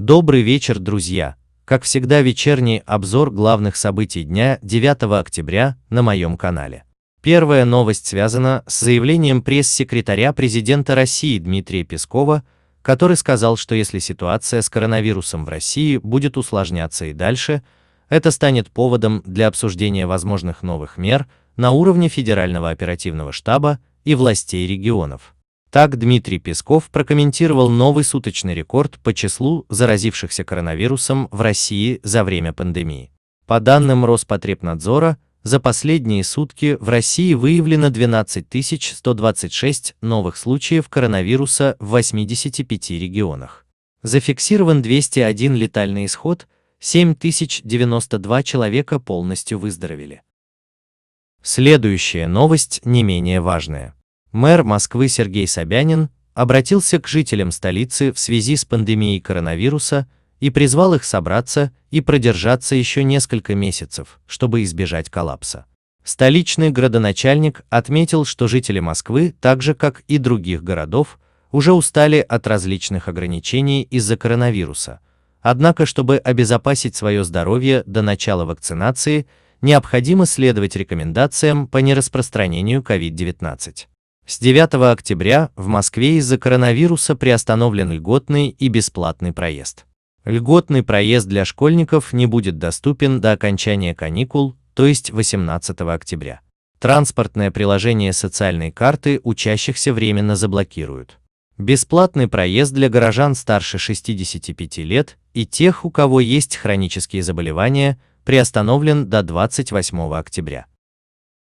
Добрый вечер, друзья! Как всегда, вечерний обзор главных событий дня 9 октября на моем канале. Первая новость связана с заявлением пресс-секретаря президента России Дмитрия Пескова, который сказал, что если ситуация с коронавирусом в России будет усложняться и дальше, это станет поводом для обсуждения возможных новых мер на уровне Федерального оперативного штаба и властей регионов. Так Дмитрий Песков прокомментировал новый суточный рекорд по числу заразившихся коронавирусом в России за время пандемии. По данным Роспотребнадзора, за последние сутки в России выявлено 12 126 новых случаев коронавируса в 85 регионах. Зафиксирован 201 летальный исход, 7092 человека полностью выздоровели. Следующая новость не менее важная. Мэр Москвы Сергей Собянин обратился к жителям столицы в связи с пандемией коронавируса и призвал их собраться и продержаться еще несколько месяцев, чтобы избежать коллапса. Столичный градоначальник отметил, что жители Москвы, так же как и других городов, уже устали от различных ограничений из-за коронавируса. Однако, чтобы обезопасить свое здоровье до начала вакцинации, необходимо следовать рекомендациям по нераспространению COVID-19. С 9 октября в Москве из-за коронавируса приостановлен льготный и бесплатный проезд. Льготный проезд для школьников не будет доступен до окончания каникул, то есть 18 октября. Транспортное приложение социальной карты учащихся временно заблокируют. Бесплатный проезд для горожан старше 65 лет и тех, у кого есть хронические заболевания, приостановлен до 28 октября.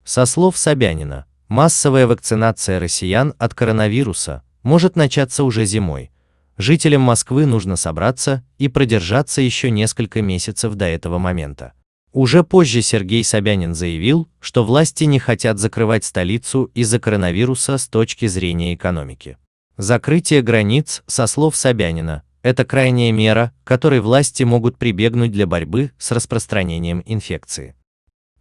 Со слов Собянина, массовая вакцинация россиян от коронавируса может начаться уже зимой. Жителям Москвы нужно собраться и продержаться еще несколько месяцев до этого момента. Уже позже Сергей Собянин заявил, что власти не хотят закрывать столицу из-за коронавируса с точки зрения экономики. Закрытие границ, со слов Собянина, это крайняя мера, к которой власти могут прибегнуть для борьбы с распространением инфекции.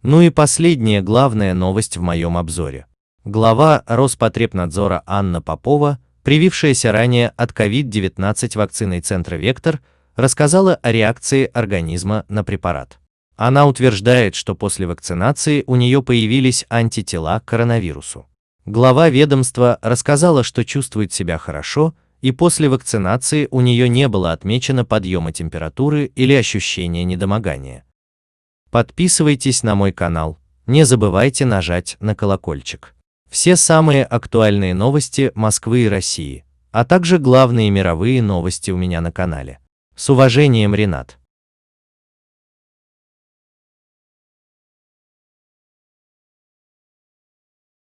Ну и последняя главная новость в моем обзоре. Глава Роспотребнадзора Анна Попова, привившаяся ранее от COVID-19 вакциной Центра Вектор, рассказала о реакции организма на препарат. Она утверждает, что после вакцинации у нее появились антитела к коронавирусу. Глава ведомства рассказала, что чувствует себя хорошо, и после вакцинации у нее не было отмечено подъема температуры или ощущения недомогания. Подписывайтесь на мой канал, не забывайте нажать на колокольчик. Все самые актуальные новости Москвы и России, а также главные мировые новости у меня на канале. С уважением, Ренат.